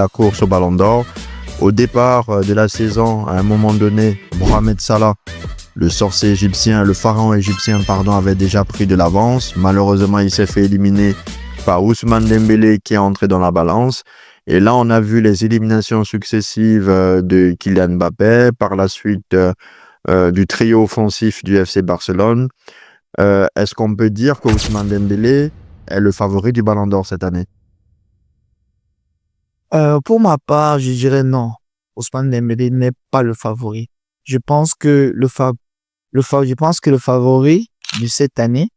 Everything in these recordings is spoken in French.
la course au Ballon d'Or. Au départ de la saison, à un moment donné, Mohamed Salah, le sorcier égyptien, le pharaon égyptien, avait déjà pris de l'avance. Malheureusement, il s'est fait éliminer par Ousmane Dembélé qui est entré dans la balance. Et là, on a vu les éliminations successives de Kylian Mbappé, par la suite du trio offensif du FC Barcelone. Est-ce qu'on peut dire que Ousmane Dembélé est le favori du Ballon d'Or cette année? Pour ma part, je dirais non. Ousmane Dembélé n'est pas le favori. Je pense que je pense que le favori de cette année,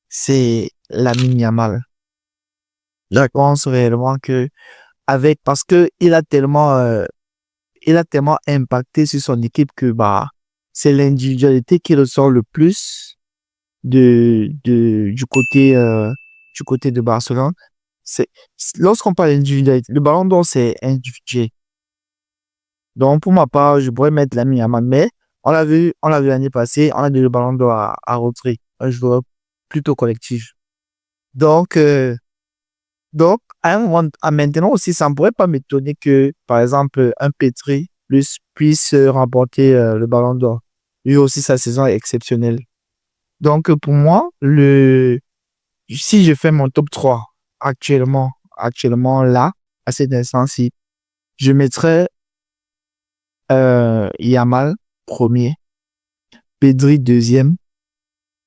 c'est Lamine Yamal. Je pense réellement que parce que il a tellement impacté sur son équipe que c'est l'individualité qui ressort le plus du côté de Barcelone. C'est lorsqu'on parle d'individualité, le Ballon d'Or c'est individuel. Donc pour ma part, je pourrais mettre Lamine Yamal, mais on l'a vu l'année passée, on a dit le Ballon d'Or à retrait, un joueur plutôt collectif. Donc à maintenant aussi, ça ne pourrait pas m'étonner que, par exemple, un Petri puisse remporter le Ballon d'Or. Lui aussi, sa saison est exceptionnelle. Donc, pour moi, si je fais mon top 3 actuellement là, à cet instant-ci, je mettrais Yamal premier, Pedri deuxième,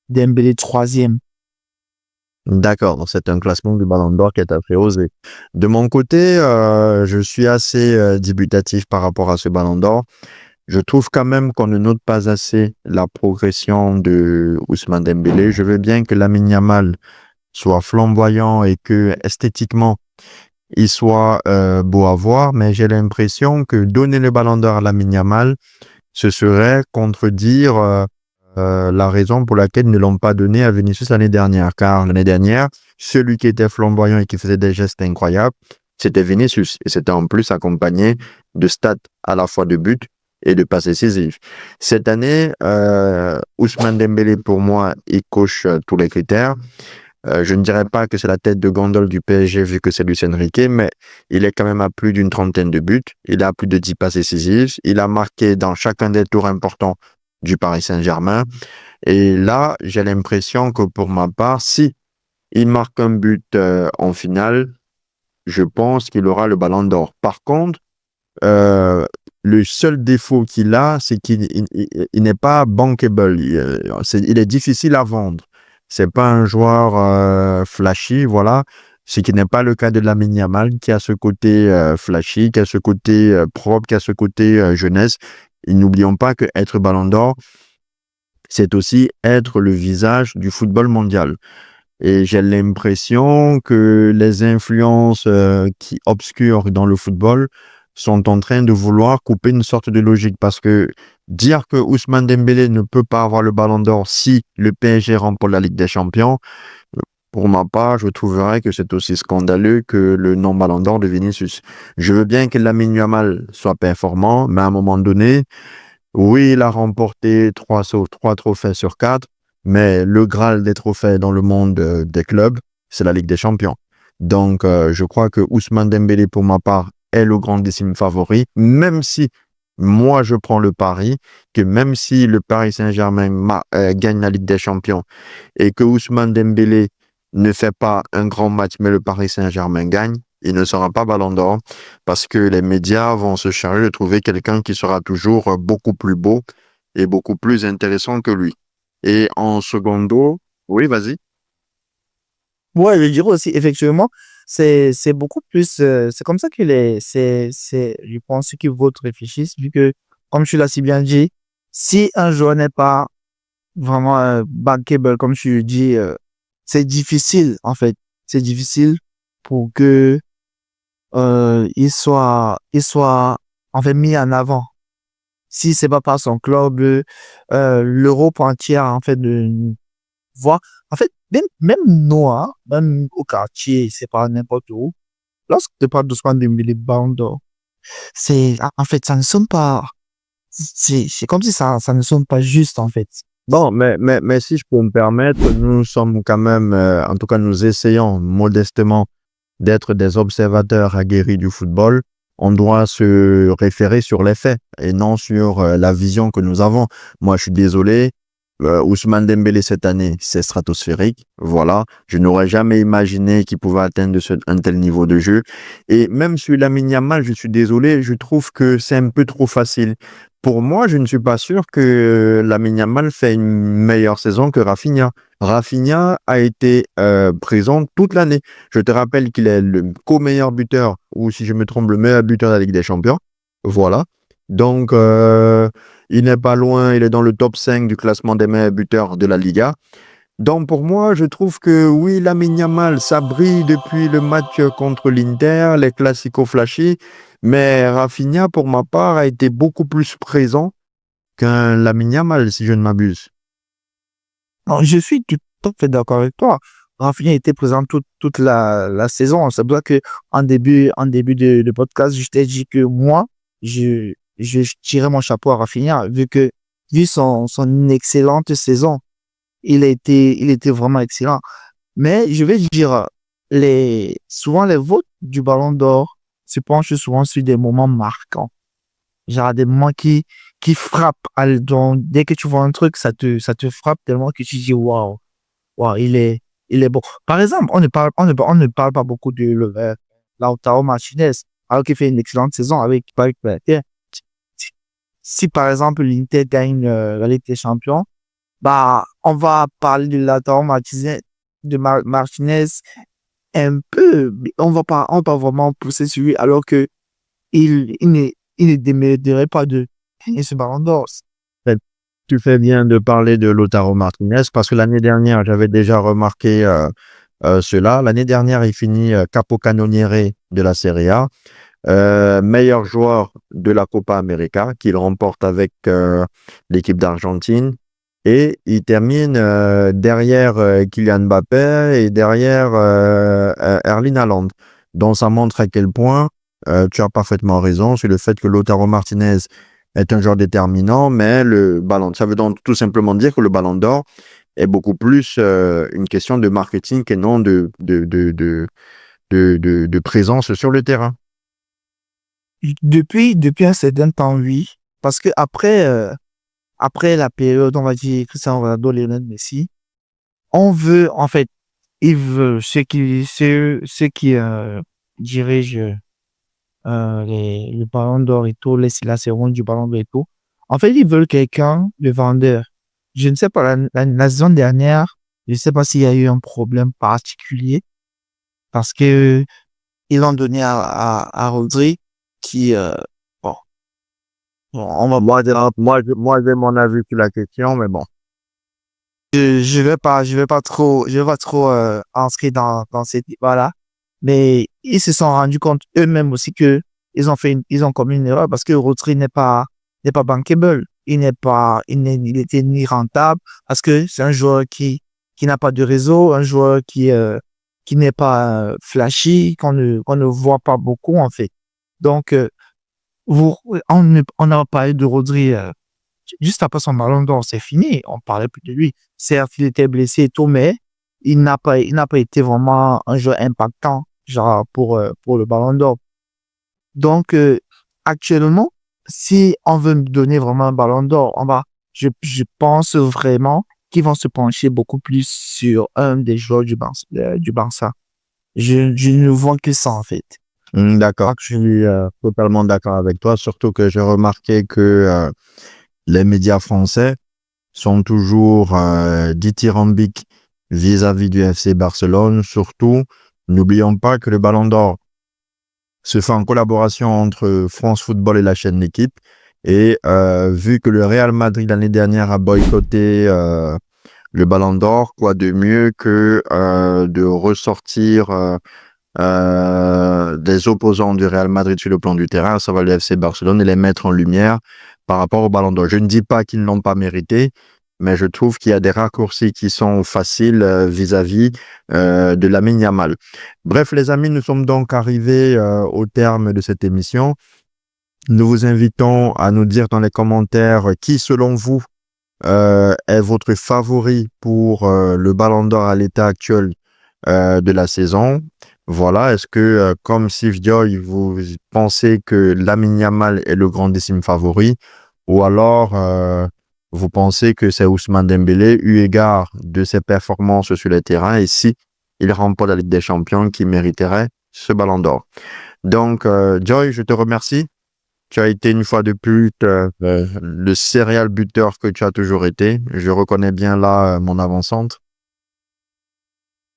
Dembélé troisième. D'accord, donc c'est un classement du Ballon d'Or qui est assez osé. De mon côté, je suis assez dubitatif par rapport à ce Ballon d'Or. Je trouve quand même qu'on ne note pas assez la progression de Ousmane Dembélé. Je veux bien que Lamine Yamal soit flamboyant et que esthétiquement, il soit beau à voir, mais j'ai l'impression que donner le Ballon d'Or à Lamine Yamal, ce serait contredire la raison pour laquelle ils ne l'ont pas donné à Vinicius l'année dernière. Car l'année dernière, celui qui était flamboyant et qui faisait des gestes incroyables, c'était Vinicius. Et c'était en plus accompagné de stats à la fois de buts et de passes décisives. Cette année, Ousmane Dembélé, pour moi, il coche tous les critères. Je ne dirais pas que c'est la tête de gondole du PSG vu que c'est Luis Enrique, mais il est quand même à plus d'une trentaine de buts. Il a plus de 10 passes décisives. Il a marqué dans chacun des tours importants du Paris Saint-Germain. Et là, j'ai l'impression que pour ma part, si il marque un but en finale, je pense qu'il aura le Ballon d'Or. Par contre, le seul défaut qu'il a, c'est qu'il n'est pas bankable. Il est difficile à vendre. C'est pas un joueur flashy, voilà. Ce qui n'est pas le cas de Lamine Yamal, qui a ce côté flashy, qui a ce côté propre, qui a ce côté jeunesse. Et n'oublions pas que être Ballon d'Or, c'est aussi être le visage du football mondial. Et j'ai l'impression que les influences qui obscurent dans le football sont en train de vouloir couper une sorte de logique. Parce que dire que Ousmane Dembélé ne peut pas avoir le Ballon d'Or si le PSG remporte la Ligue des Champions, pour ma part, je trouverais que c'est aussi scandaleux que le non-Ballon d'Or de Vinicius. Je veux bien que Lamine Yamal soit performant, mais à un moment donné, oui, il a remporté 3 trophées sur 4, mais le Graal des trophées dans le monde des clubs, c'est la Ligue des Champions. Donc, je crois que Ousmane Dembélé, pour ma part, est le grandissime favori, même si moi, je prends le pari que même si le Paris Saint-Germain gagne la Ligue des Champions et que Ousmane Dembélé ne fait pas un grand match, mais le Paris Saint-Germain gagne, il ne sera pas Ballon d'Or parce que les médias vont se charger de trouver quelqu'un qui sera toujours beaucoup plus beau et beaucoup plus intéressant que lui. Et en secondo, oui, vas-y. Ouais, je dirais aussi, effectivement, c'est beaucoup plus, c'est comme ça que je pense qu'ils votent réfléchissent, vu que, comme tu l'as si bien dit, si un joueur n'est pas vraiment bankable, comme tu le dis, c'est difficile, en fait. C'est difficile pour que il soit en fait mis en avant. Si c'est pas par son club, l'Europe entière en fait de voir. En fait, même nous, hein, même au quartier, c'est pas n'importe où. Lorsque tu parles d'Ousmane Dembélé Ballon d'Or, en fait, ça ne sonne pas. C'est comme si ça ne sonne pas juste en fait. Bon, mais si je peux me permettre, nous sommes quand même, en tout cas, nous essayons modestement d'être des observateurs aguerris du football, on doit se référer sur les faits et non sur la vision que nous avons. Moi, je suis désolé. Ousmane Dembélé cette année, c'est stratosphérique. Voilà. Je n'aurais jamais imaginé qu'il pouvait atteindre un tel niveau de jeu. Et même sur Lamine Yamal, je suis désolé, je trouve que c'est un peu trop facile. Pour moi, je ne suis pas sûr que Lamine Yamal fait une meilleure saison que Rafinha. Rafinha a été présent toute l'année. Je te rappelle qu'il est le co-meilleur buteur, ou si je me trompe, le meilleur buteur de la Ligue des Champions. Voilà. Donc, il n'est pas loin, il est dans le top 5 du classement des meilleurs buteurs de la Liga. Donc pour moi, je trouve que oui, Lamine Yamal, ça brille depuis le match contre l'Inter, les classicos flashy, mais Rafinha, pour ma part, a été beaucoup plus présent qu'un Lamine Yamal, si je ne m'abuse. Non, je suis tout à fait d'accord avec toi. Rafinha était présent toute la saison. C'est pour ça que en début de podcast, je t'ai dit que moi, je tirais mon chapeau à Rafinha, vu son excellente saison. Il était vraiment excellent. Mais je vais dire, souvent les votes du Ballon d'Or se penchent souvent sur des moments marquants. Genre des moments qui frappent. Donc, dès que tu vois un truc, ça te frappe tellement que tu dis, waouh, waouh, il est bon. Par exemple, on ne parle pas beaucoup de Lautaro Martinez, alors qu'il fait une excellente saison avec Paris. Si par exemple l'Inter gagne la Ligue des Champions, bah, on va parler de Lautaro Martinez, Martinez un peu, mais on va pas vraiment pousser sur lui, alors que il ne démériterait pas de gagner ce ballon d'or. Tu fais bien de parler de Lautaro Martinez parce que l'année dernière, j'avais déjà remarqué cela. L'année dernière, il finit capocannoniere de la Serie A, meilleur joueur de la Copa América qu'il remporte avec l'équipe d'Argentine et il termine derrière Kylian Mbappé et derrière Erling Haaland. Donc ça montre à quel point tu as parfaitement raison sur le fait que Lautaro Martinez est un joueur déterminant, mais ça veut donc tout simplement dire que le ballon d'or est beaucoup plus une question de marketing et non de présence sur le terrain. Depuis un certain temps, oui. Parce que après la période, on va dire, Cristiano Ronaldo, Lionel Messi, on veut, en fait, ils veulent, ceux qui dirigent le ballon d'or et tout, la cérémonie du ballon d'or et tout. En fait, ils veulent quelqu'un de vendeur. Je ne sais pas, la saison dernière, je ne sais pas s'il y a eu un problème particulier parce que ils l'ont donné à Rodri qui, bon, on va Moi, j'ai mon avis sur la question, mais bon. je vais pas trop inscrire dans ces débats-là. Mais ils se sont rendus compte eux-mêmes aussi que ils ont commis une erreur parce que Rodri n'est pas bankable. Il était ni rentable parce que c'est un joueur qui n'a pas de réseau, un joueur qui n'est pas flashy, qu'on ne voit pas beaucoup, en fait. Donc, on a parlé de Rodri, juste après son ballon d'or, c'est fini. On parlait plus de lui. Certes, il était blessé et tout, mais il n'a pas été vraiment un joueur impactant, genre, pour le ballon d'or. Donc, actuellement, si on veut me donner vraiment un ballon d'or, je pense vraiment qu'ils vont se pencher beaucoup plus sur un des joueurs du Barça. Je ne vois que ça, en fait. D'accord, je suis totalement d'accord avec toi, surtout que j'ai remarqué que les médias français sont toujours dithyrambiques vis-à-vis du FC Barcelone. Surtout, n'oublions pas que le Ballon d'Or se fait en collaboration entre France Football et la chaîne L'équipe. Et vu que le Real Madrid l'année dernière a boycotté le Ballon d'Or, quoi de mieux que de ressortir des opposants du Real Madrid sur le plan du terrain, ça va le FC Barcelone, et les mettre en lumière par rapport au Ballon d'Or. Je ne dis pas qu'ils ne l'ont pas mérité, mais je trouve qu'il y a des raccourcis qui sont faciles vis-à-vis de Lamine Yamal. Bref, les amis, nous sommes donc arrivés au terme de cette émission. Nous vous invitons à nous dire dans les commentaires qui, selon vous, est votre favori pour le Ballon d'Or à l'état actuel de la saison. Voilà, est-ce que, comme Steve Joy, vous pensez que Lamine Yamal est le grandissime favori ou alors, vous pensez que c'est Ousmane Dembélé eu égard de ses performances sur le terrain et si il remporte la Ligue des Champions qui mériterait ce ballon d'or? Donc, Joy, je te remercie. Tu as été une fois de plus le serial buteur que tu as toujours été. Je reconnais bien là mon avant-centre.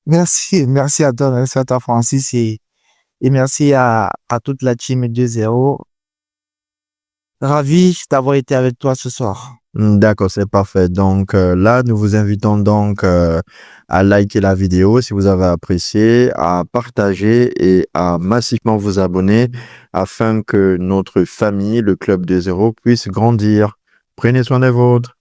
Merci à toi, Francis, et merci à toute la team 2-0. Ravi d'avoir été avec toi ce soir. D'accord, c'est parfait. Donc là, nous vous invitons donc à liker la vidéo si vous avez apprécié, à partager et à massivement vous abonner afin que notre famille, le Club 2-0, puisse grandir. Prenez soin des vôtres.